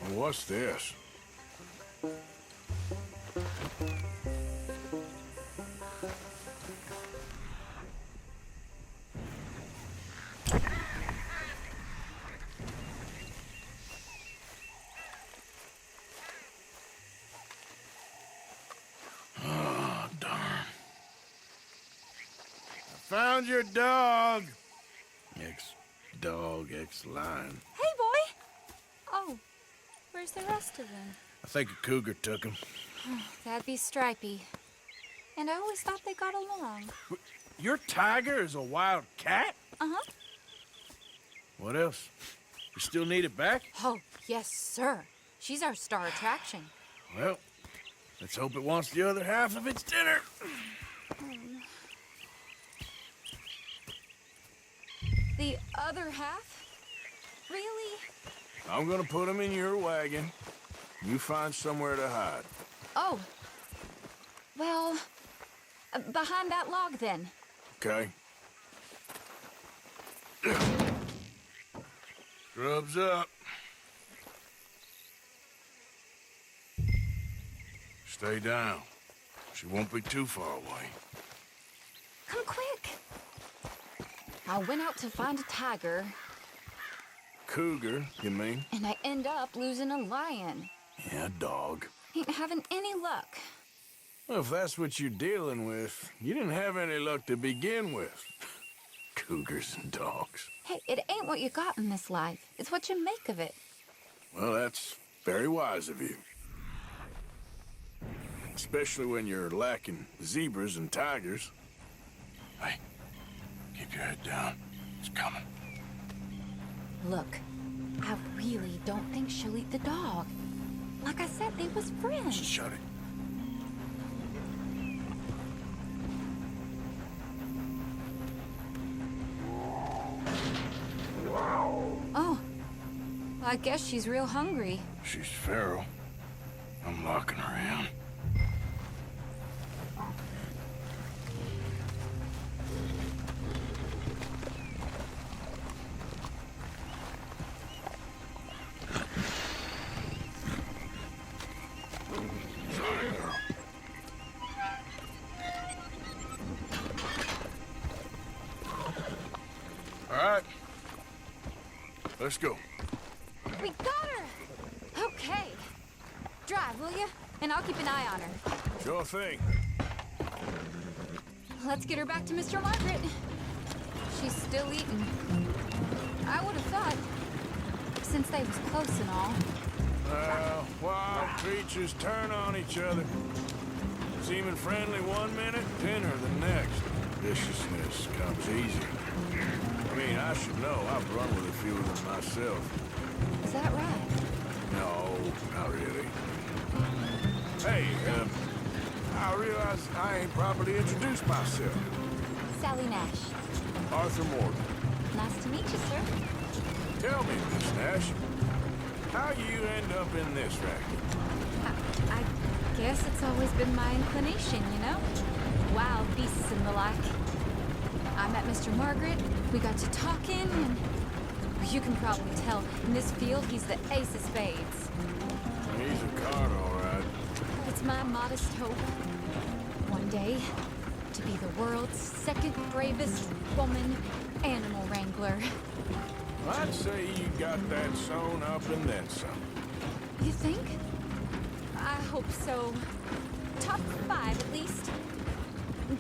Well, what's this? Oh, darn. I found your dog. Ex-dog, ex-lion. Hey, boy! Oh, where's the rest of them? I think a cougar took him. That'd be Stripey. And I always thought they got along. Your tiger is a wild cat? Uh-huh. What else? You still need it back? Oh, yes, sir. She's our star attraction. Well, let's hope it wants the other half of its dinner. The other half? Really? I'm gonna put him in your wagon. You find somewhere to hide. Oh. Well, behind that log, then. Okay? Scrubs up. Stay down. She won't be too far away. Come quick. I went out to find a tiger, Cougar, you mean? and I end up losing a lion. Yeah, dog. Ain't having any luck. Well, if that's what you're dealing with, you didn't have any luck to begin with. Cougars and dogs. Hey, it ain't what you got in this life. It's what you make of it. Well, that's very wise of you. Especially when you're lacking zebras and tigers. Hey, keep your head down. It's coming. Look, I really don't think she'll eat the dog. Like I said, they was friends. Shut it. Oh, I guess she's real hungry. She's feral. I'm locking her in. All right. Let's go. We got her! Okay. Drive, will you? And I'll keep an eye on her. Sure thing. Let's get her back to Mr. Margaret. She's still eating. I would have thought, since they was close and all. Wild creatures turn on each other. Seeming friendly one minute, dinner the next. Viciousness comes easy. I mean, I should know. I've run with a few of them myself. Is that right? No, not really. Hey, I realize I ain't properly introduced myself. Sally Nash. Arthur Morgan. Nice to meet you, sir. Tell me, Miss Nash, how you end up in this racket? I guess it's always been my inclination, you know? Wild beasts and the like. I met Mr. Margaret, we got to talking, and you can probably tell, in this field, he's the ace of spades. He's a card, all right. It's my modest hope, one day, to be the world's second bravest woman animal wrangler. I'd say you got that sewn up and then some. You think? I hope so. Top 5, at least.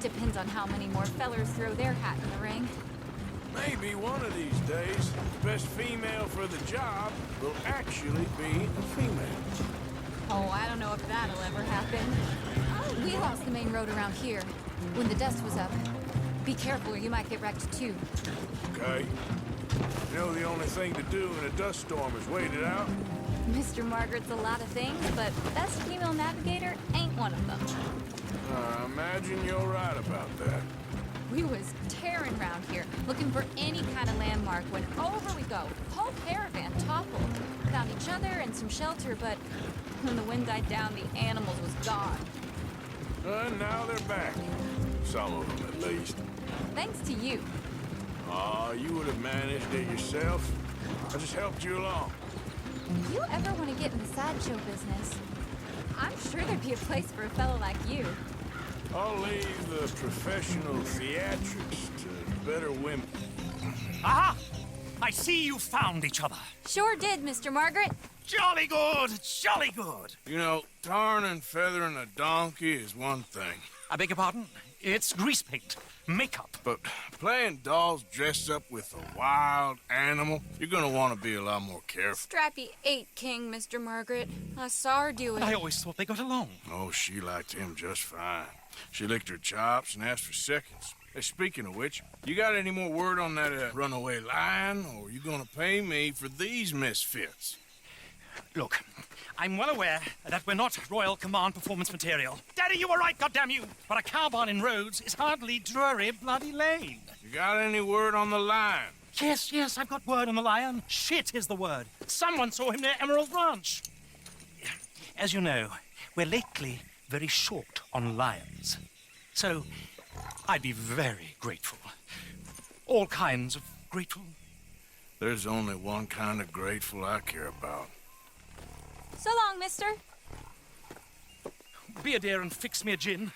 Depends on how many more fellers throw their hat in the ring. Maybe one of these days, the best female for the job will actually be a female. Oh, I don't know if that'll ever happen. We lost the main road around here when the dust was up. Be careful or you might get wrecked too. Okay? You know the only thing to do in a dust storm is wait it out? Mr. Margaret's a lot of things, but best female navigator ain't one of them. I imagine you're right about that. We was tearing around here, looking for any kind of landmark when over we go. Whole caravan toppled. Found each other and some shelter, but when the wind died down, the animals was gone. And now they're back. Some of them, at least. Thanks to you. Aw, you would have managed it yourself. I just helped you along. If you ever want to get in the sideshow business, I'm sure there'd be a place for a fellow like you. I'll leave the professional theatrics to better women. Aha! I see you found each other. Sure did, Mr. Margaret. Jolly good, jolly good. You know, tarring and feathering a donkey is one thing. I beg your pardon? It's grease paint, makeup. But playing dolls dressed up with a wild animal, you're gonna want to be a lot more careful. Strappy ate King, Mr. Margaret. I saw her do it. I always thought they got along. Oh, she liked him just fine. She licked her chops and asked for seconds. Hey, speaking of which, you got any more word on that runaway lion, or you gonna pay me for these misfits? Look, I'm well aware that we're not Royal Command performance material. Daddy, you were right, goddamn you! But a cow barn in Rhodes is hardly Drury Bloody Lane. You got any word on the lion? Yes, I've got word on the lion. Shit is the word. Someone saw him near Emerald Ranch. As you know, we're lately very short on lions. So, I'd be very grateful. All kinds of grateful. There's only one kind of grateful I care about. So long, mister. Be a dear and fix me a gin.